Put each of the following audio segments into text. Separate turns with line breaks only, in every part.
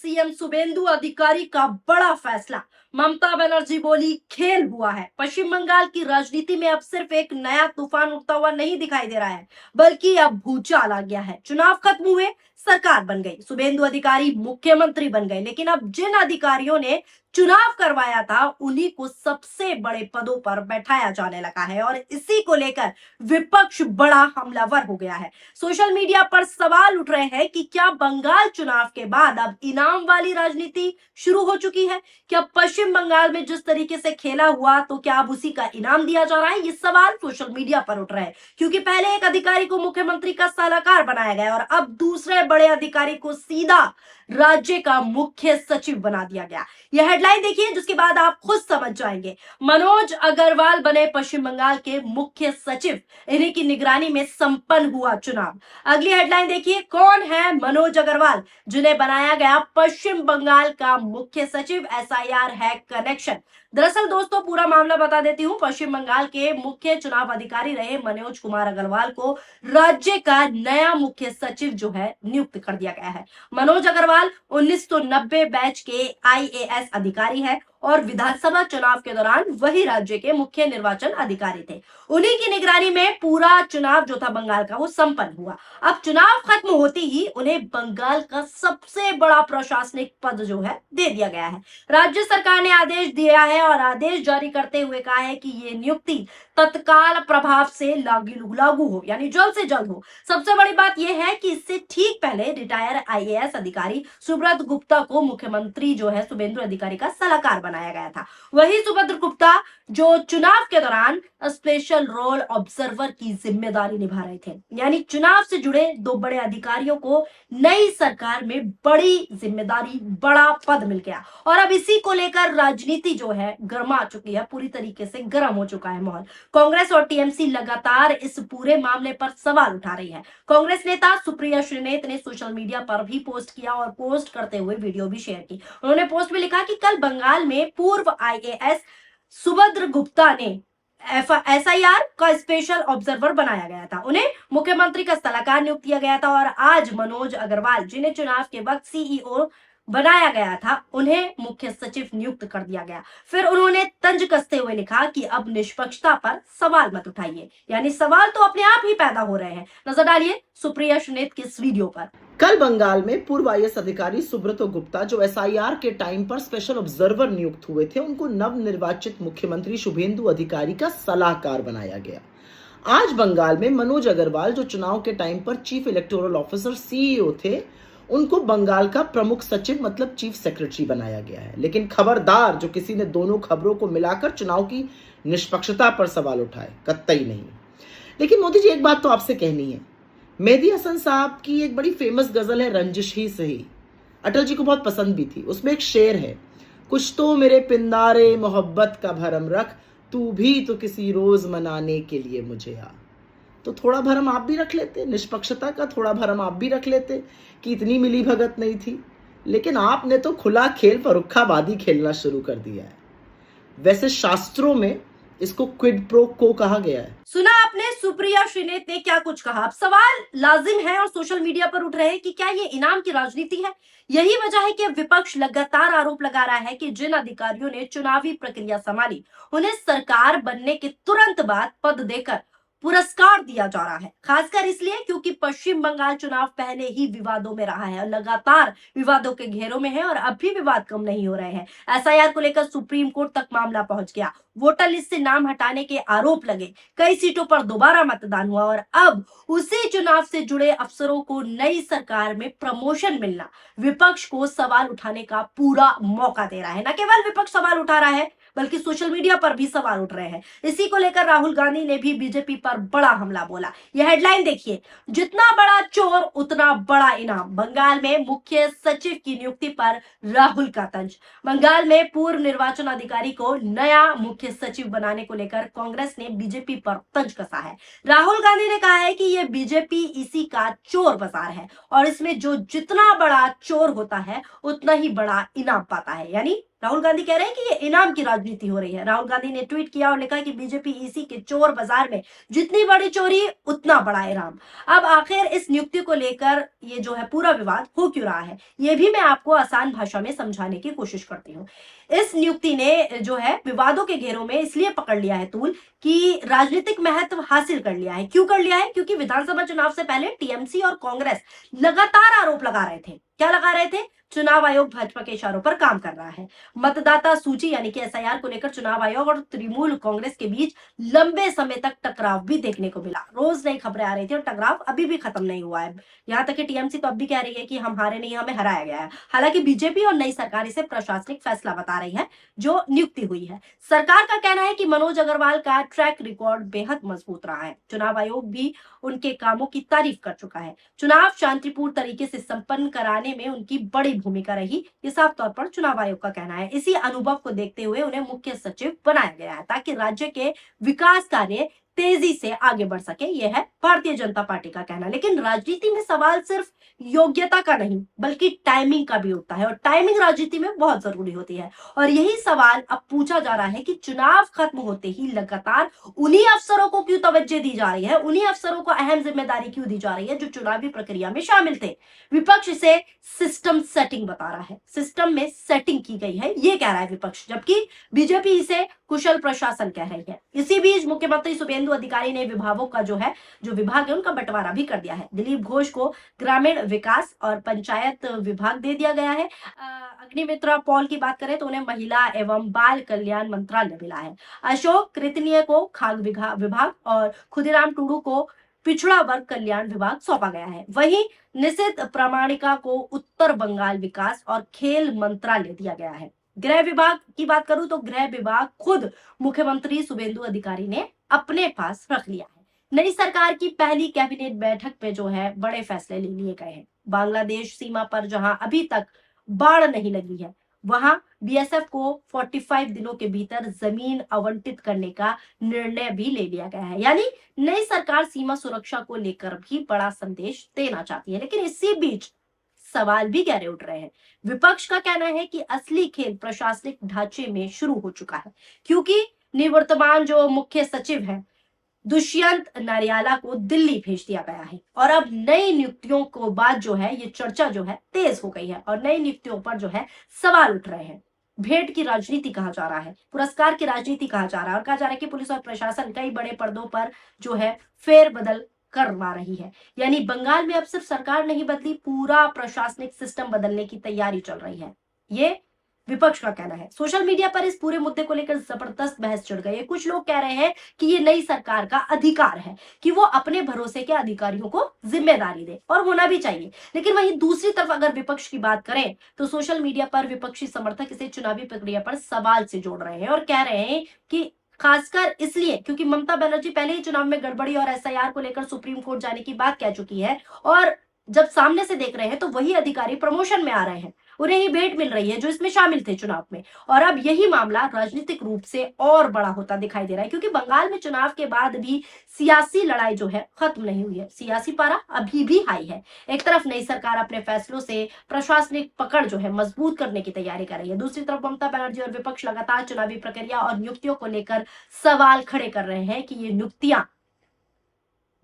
CM Suvendu अधिकारी का बड़ा फैसला। ममता बनर्जी बोली खेल हुआ है। पश्चिम बंगाल की राजनीति में अब सिर्फ एक नया तूफान उठता हुआ नहीं दिखाई दे रहा है, बल्कि अब भूचाल आ गया है। चुनाव खत्म हुए, सरकार बन गई, शुभेंदु अधिकारी मुख्यमंत्री बन गए, लेकिन अब जिन अधिकारियों ने चुनाव करवाया था उन्हीं को सबसे बड़े पदों पर बैठाया जाने लगा है और इसी को लेकर विपक्ष बड़ा हमलावर हो गया है। सोशल मीडिया पर सवाल उठ रहे हैं कि क्या बंगाल चुनाव के बाद अब इनाम वाली राजनीति शुरू हो चुकी है? क्या पश्चिम बंगाल में जिस तरीके से खेला हुआ तो क्या अब उसी का इनाम दिया जा रहा है? ये सवाल सोशल मीडिया पर उठ रहे हैं, क्योंकि पहले एक अधिकारी को मुख्यमंत्री का सलाहकार बनाया गया और अब दूसरे बड़े अधिकारी को सीधा राज्य का मुख्य सचिव बना दिया गया। यह हेडलाइन देखिए, जिसके बाद आप खुद समझ जाएंगे। मनोज अग्रवाल बने पश्चिम बंगाल के मुख्य सचिव, इन्हीं की निगरानी में संपन्न हुआ चुनाव। अगली हेडलाइन देखिए, कौन है मनोज अग्रवाल, जिन्हें बनाया गया पश्चिम बंगाल का मुख्य सचिव? एसआईआर है कनेक्शन। दरअसल दोस्तों, पूरा मामला बता देती हूँ। पश्चिम बंगाल के मुख्य चुनाव अधिकारी रहे मनोज कुमार अग्रवाल को राज्य का नया मुख्य सचिव जो है नियुक्त कर दिया गया है। मनोज अग्रवाल 1990 बैच के आईएएस अधिकारी है और विधानसभा चुनाव के दौरान वही राज्य के मुख्य निर्वाचन अधिकारी थे। उन्हीं की निगरानी में पूरा चुनाव जो था बंगाल का, वो संपन्न हुआ। अब चुनाव खत्म होते ही उन्हें बंगाल का सबसे बड़ा प्रशासनिक पद जो है दे दिया गया है। राज्य सरकार ने आदेश दिया है और आदेश जारी करते हुए कहा है कि ये नियुक्ति तत्काल प्रभाव से लागू हो, यानी जल्द से जल्द हो। सबसे बड़ी बात यह है कि इससे ठीक पहले रिटायर आईएएस अधिकारी सुब्रत गुप्ता को मुख्यमंत्री जो है शुभेंदु अधिकारी का सलाहकार बनाया गया था। वही सुब्रत गुप्ता जो चुनाव के दौरान स्पेशल रोल ऑब्जर्वर की जिम्मेदारी निभा रहे थे, यानी चुनाव से जुड़े दो बड़े अधिकारियों को नई सरकार में बड़ी जिम्मेदारी, बड़ा पद मिल गया। और अब इसी को लेकर राजनीति जो है गर्मा चुकी है, पूरी तरीके से गर्म हो चुका है माहौल। कांग्रेस और टीएमसी लगातार इस पूरे मामले पर सवाल उठा रही है। कांग्रेस नेता सुप्रिया श्रीनेत ने सोशल मीडिया पर भी पोस्ट किया और पोस्ट करते हुए वीडियो भी शेयर की। उन्होंने पोस्ट में लिखा कि कल बंगाल में पूर्व आईएएस सुभद्र गुप्ता ने एसआईआर का स्पेशल ऑब्जर्वर बनाया गया था। उन्हें मुख्यमंत्री का सलाहकार नियुक्त किया गया था और आज मनोज अग्रवाल, जिन्हें चुनाव के वक्त सीईओ बनाया गया था, उन्हें मुख्य सचिव नियुक्त कर दिया गया। फिर उन्होंने तंज कसते हुए लिखा कि अब निष्पक्षता पर सवाल मत उठाइए, यानी सवाल तो अपने आप ही पैदा हो रहे हैं। नजर डालिए सुप्रिया श्रीनेत के इस वीडियो पर।
कल बंगाल में पूर्व आईएएस अधिकारी सुब्रत गुप्ता, जो एसआईआर के टाइम पर स्पेशल ऑब्जर्वर नियुक्त हुए थे, उनको नवनिर्वाचित मुख्यमंत्री शुभेंदु अधिकारी का सलाहकार बनाया गया। आज बंगाल में मनोज अग्रवाल, जो चुनाव के टाइम पर चीफ इलेक्टोरल ऑफिसर सीईओ थे, उनको बंगाल का प्रमुख सचिव मतलब चीफ सेक्रेटरी बनाया गया है। लेकिन खबरदार, जो किसी ने दोनों खबरों को मिलाकर चुनाव की निष्पक्षता पर सवाल उठाए, कतई नहीं। लेकिन मोदी जी, एक बात तो आपसे कहनी है। मेहदी हसन साहब की एक बड़ी फेमस गजल है, रंजिश ही सही, अटल जी को बहुत पसंद भी थी। उसमें एक शेर है, कुछ तो मेरे पिंदारे मोहब्बत का भरम रख, तू भी तो किसी रोज मनाने के लिए मुझे आ। तो थोड़ा भरम आप भी रख लेते, निष्पक्षता का थोड़ा भरम आप भी रख लेते कि इतनी मिली भगत नहीं थी। लेकिन आपने तो खुला खेल फरुखाबादी खेलना शुरू कर दिया है। वैसे शास्त्रों में इसको क्विड प्रो को कहा गया है।
सुना आपने सुप्रिया श्रीनेत ने क्या कुछ कहा। अब सवाल लाजिम है और सोशल मीडिया पर उठ रहे हैं कि क्या ये इनाम की राजनीति है? यही वजह है कि विपक्ष लगातार आरोप लगा रहा है कि जिन अधिकारियों ने चुनावी प्रक्रिया संभाली, उन्हें सरकार बनने के तुरंत बाद पद देकर पुरस्कार दिया जा रहा है। खासकर इसलिए क्योंकि पश्चिम बंगाल चुनाव पहले ही विवादों में रहा है और लगातार विवादों के घेरों में है और अब भी विवाद कम नहीं हो रहे हैं। एसआईआर को लेकर सुप्रीम कोर्ट तक मामला पहुंच गया, वोटर लिस्ट से नाम हटाने के आरोप लगे, कई सीटों पर दोबारा मतदान हुआ और अब उसी चुनाव से जुड़े अफसरों को नई सरकार में प्रमोशन मिलना विपक्ष को सवाल उठाने का पूरा मौका दे रहा है। न केवल विपक्ष सवाल उठा रहा है, बल्कि सोशल मीडिया पर भी सवाल उठ रहे हैं। इसी को लेकर राहुल गांधी ने भी बीजेपी पर बड़ा हमला बोला। यह हेडलाइन देखिए, जितना बड़ा चोर उतना बड़ा इनाम। बंगाल में मुख्य सचिव की नियुक्ति पर राहुल का तंज। बंगाल में पूर्व निर्वाचन अधिकारी को नया मुख्य सचिव बनाने को लेकर कांग्रेस ने बीजेपी पर तंज कसा है। राहुल गांधी ने कहा है कि यह बीजेपी इसी का चोर बाजार है और इसमें जो जितना बड़ा चोर होता है उतना ही बड़ा इनाम पाता है। यानी राहुल गांधी कह रहे हैं कि ये इनाम की राजनीति हो रही है। राहुल गांधी ने ट्वीट किया और लिखा कि बीजेपी ईसी के चोर बाजार में जितनी बड़ी चोरी उतना बड़ा इनाम। अब आखिर इस नियुक्ति को लेकर ये जो है पूरा विवाद हो क्यों रहा है, ये भी मैं आपको आसान भाषा में समझाने की कोशिश करती हूँ। इस नियुक्ति ने जो है विवादों के घेरों में इसलिए पकड़ लिया है तूल कि राजनीतिक महत्व हासिल कर लिया है। क्यों कर लिया है? क्योंकि विधानसभा चुनाव से पहले टीएमसी और कांग्रेस लगातार आरोप लगा रहे थे। क्या लगा रहे थे? चुनाव आयोग भाजपा के इशारों पर काम कर रहा है। मतदाता सूची यानी कि एसआईआर को लेकर चुनाव आयोग और तृणमूल कांग्रेस के बीच लंबे समय तक टकराव भी देखने को मिला। रोज नई खबरें आ रही थी और टकराव अभी भी खत्म नहीं हुआ है। यहाँ तक कि टीएमसी तो अब भी कह रही है कि हम हारे नहीं, हमें हराया गया है। हालांकि बीजेपी और नई सरकार इसे प्रशासनिक फैसला बता रही है जो नियुक्ति हुई है। सरकार का कहना है कि मनोज अग्रवाल का ट्रैक रिकॉर्ड बेहद मजबूत रहा है। चुनाव आयोग भी उनके कामों की तारीफ कर चुका है। चुनाव शांतिपूर्ण तरीके से संपन्न कराने में उनकी बड़ी भूमिका रही, ये साफ तौर पर चुनाव आयोग का कहना है। इसी अनुभव को देखते हुए उन्हें मुख्य सचिव बनाया गया है ताकि राज्य के विकास कार्य तेजी से आगे बढ़ सके, यह है भारतीय जनता पार्टी का कहना। लेकिन राजनीति में सवाल सिर्फ योग्यता का नहीं बल्कि टाइमिंग का भी होता है और टाइमिंग राजनीति में बहुत जरूरी होती है। और यही सवाल अब पूछा जा रहा है कि चुनाव खत्म होते ही लगातार उन्हीं अफसरों को क्यों तवज्जो दी जा रही है, उन्हीं अफसरों को अहम जिम्मेदारी क्यों दी जा रही है जो चुनावी प्रक्रिया में शामिल थे। विपक्ष इसे सिस्टम सेटिंग बता रहा है, सिस्टम में सेटिंग की गई है ये कह रहा है विपक्ष, जबकि बीजेपी इसे कुशल प्रशासन कह रही है। इसी बीच मुख्यमंत्री शुभेंदु अधिकारी ने विभागों का जो विभाग है उनका बंटवारा भी कर दिया है। दिलीप घोष को ग्रामीण विकास और पंचायत विभाग दे दिया गया है। अग्निमित्रा पॉल की बात करें तो उन्हें महिला एवं बाल कल्याण मंत्रालय मिला है। अशोक कृतनीय को खाद्य विभाग और खुदीराम टूडू को पिछड़ा वर्ग कल्याण विभाग सौंपा गया है। वहीं निशित प्रामाणिका को उत्तर बंगाल विकास और खेल मंत्रालय दिया गया है। गृह विभाग की बात करूं तो गृह विभाग खुद मुख्यमंत्री शुभेंदु अधिकारी ने अपने पास रख लिया है। नई सरकार की पहली कैबिनेट बैठक पे जो है बड़े फैसले ले लिए गए हैं। बांग्लादेश सीमा पर जहां अभी तक बाढ़ नहीं लगी है वहां बीएसएफ को 45 दिनों के भीतर जमीन आवंटित करने का निर्णय भी ले लिया गया है। यानी नई सरकार सीमा सुरक्षा को लेकर भी बड़ा संदेश देना चाहती है। लेकिन इसी बीच सवाल भी गहरे उठ रहे हैं। विपक्ष का कहना है कि असली खेल प्रशासनिक ढांचे में शुरू हो चुका है क्योंकि निवर्तमान जो मुख्य सचिव है दुष्यंत नारियाला को दिल्ली भेज दिया गया है और अब नई नियुक्तियों को बाद जो है ये चर्चा जो है तेज हो गई है और नई नियुक्तियों पर जो है सवाल उठ रहे हैं। भेंट की राजनीति कहा जा रहा है, पुरस्कार की राजनीति कहा जा रहा है और कहा जा रहा है कि पुलिस और प्रशासन कई बड़े पर्दों पर जो है फेरबदल करवा रही है। यानी बंगाल में अब सिर्फ सरकार नहीं बदली, पूरा प्रशासनिक सिस्टम बदलने की तैयारी चल रही है, ये विपक्ष का कहना है। सोशल मीडिया पर इस पूरे मुद्दे को लेकर जबरदस्त बहस छिड़ गई है। कुछ लोग कह रहे हैं कि ये नई सरकार का अधिकार है कि वो अपने भरोसे के अधिकारियों को जिम्मेदारी दे और होना भी चाहिए। लेकिन वहीं दूसरी तरफ अगर विपक्ष की बात करें तो सोशल मीडिया पर विपक्षी समर्थक इसे चुनावी प्रक्रिया पर सवाल से जोड़ रहे हैं और कह रहे हैं कि खासकर इसलिए क्योंकि ममता बनर्जी पहले ही चुनाव में गड़बड़ी और एसआईआर को लेकर सुप्रीम कोर्ट जाने की बात कह चुकी है और जब सामने से देख रहे हैं तो वही अधिकारी प्रमोशन में आ रहे हैं, उन्हें ही भेंट मिल रही है जो इसमें शामिल थे चुनाव में। और अब यही मामला राजनीतिक रूप से और बड़ा होता दिखाई दे रहा है क्योंकि बंगाल में चुनाव के बाद भी सियासी लड़ाई जो है खत्म नहीं हुई है, सियासी पारा अभी भी हाई है। एक तरफ नई सरकार अपने फैसलों से प्रशासनिक पकड़ जो है मजबूत करने की तैयारी कर रही है, दूसरी तरफ ममता बनर्जी और विपक्ष लगातार चुनावी प्रक्रिया और नियुक्तियों को लेकर सवाल खड़े कर रहे हैं कि ये नियुक्तियां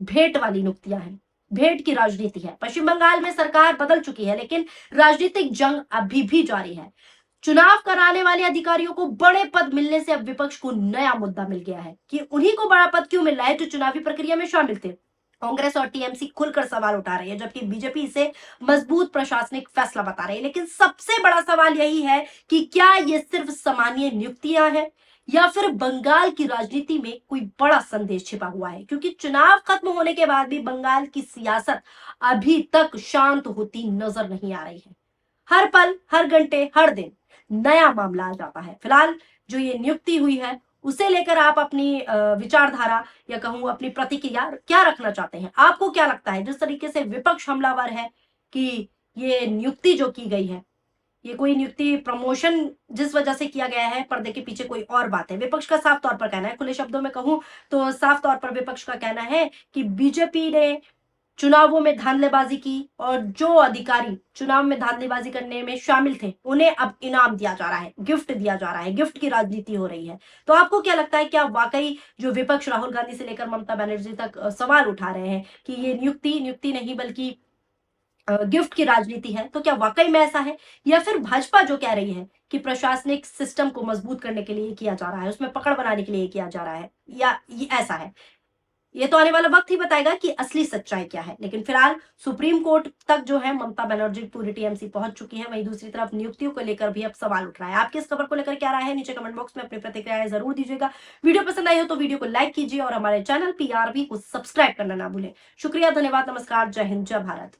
भेंट वाली नियुक्तियां हैं, भेंट की राजनीति है। पश्चिम बंगाल में सरकार बदल चुकी है लेकिन राजनीतिक जंग अभी भी जारी है। चुनाव कराने वाले अधिकारियों को बड़े पद मिलने से अब विपक्ष को नया मुद्दा मिल गया है कि उन्हीं को बड़ा पद क्यों मिल रहा है जो चुनावी प्रक्रिया में शामिल थे। कांग्रेस और टीएमसी खुलकर सवाल उठा रही है जबकि बीजेपी इसे मजबूत प्रशासनिक फैसला बता रही है। लेकिन सबसे बड़ा सवाल यही है कि क्या ये सिर्फ सामान्य नियुक्तियां हैं या फिर बंगाल की राजनीति में कोई बड़ा संदेश छिपा हुआ है, क्योंकि चुनाव खत्म होने के बाद भी बंगाल की सियासत अभी तक शांत होती नजर नहीं आ रही है। हर पल, हर घंटे, हर दिन नया मामला आ जाता है। फिलहाल जो ये नियुक्ति हुई है उसे लेकर आप अपनी विचारधारा या कहूं अपनी प्रतिक्रिया क्या रखना चाहते हैं? आपको क्या लगता है जिस तरीके से विपक्ष हमलावर है कि ये नियुक्ति जो की गई है, ये कोई नियुक्ति प्रमोशन जिस वजह से किया गया है, पर्दे के पीछे कोई और बात है? विपक्ष का साफ तौर पर कहना है, खुले शब्दों में कहूं तो साफ तौर पर विपक्ष का कहना है कि बीजेपी ने चुनावों में धांधलेबाजी की और जो अधिकारी चुनाव में धांधलेबाजी करने में शामिल थे उन्हें अब इनाम दिया जा रहा है, गिफ्ट दिया जा रहा है, गिफ्ट की राजनीति हो रही है। तो आपको क्या लगता है, क्या वाकई जो विपक्ष राहुल गांधी से लेकर ममता बनर्जी तक सवाल उठा रहे हैं कि ये नियुक्ति नहीं बल्कि गिफ्ट की राजनीति है, तो क्या वाकई में ऐसा है, या फिर भाजपा जो कह रही है कि प्रशासनिक सिस्टम को मजबूत करने के लिए किया जा रहा है, उसमें पकड़ बनाने के लिए किया जा रहा है, या ये ऐसा है? ये तो आने वाला वक्त ही बताएगा कि असली सच्चाई क्या है। लेकिन फिलहाल सुप्रीम कोर्ट तक जो है ममता बनर्जी पूरी टीएमसी पहुंच चुकी है। वहीं दूसरी तरफ नियुक्तियों को लेकर भी अब सवाल उठ रहा है। आपकी इस खबर को लेकर क्या राय है, नीचे कमेंट बॉक्स में अपनी प्रतिक्रियाएं जरूर दीजिएगा। वीडियो पसंद आई हो तो वीडियो को लाइक कीजिए और हमारे चैनल पीआरबी को सब्सक्राइब करना ना भूलें। शुक्रिया, धन्यवाद, नमस्कार, जय हिंद, जय भारत।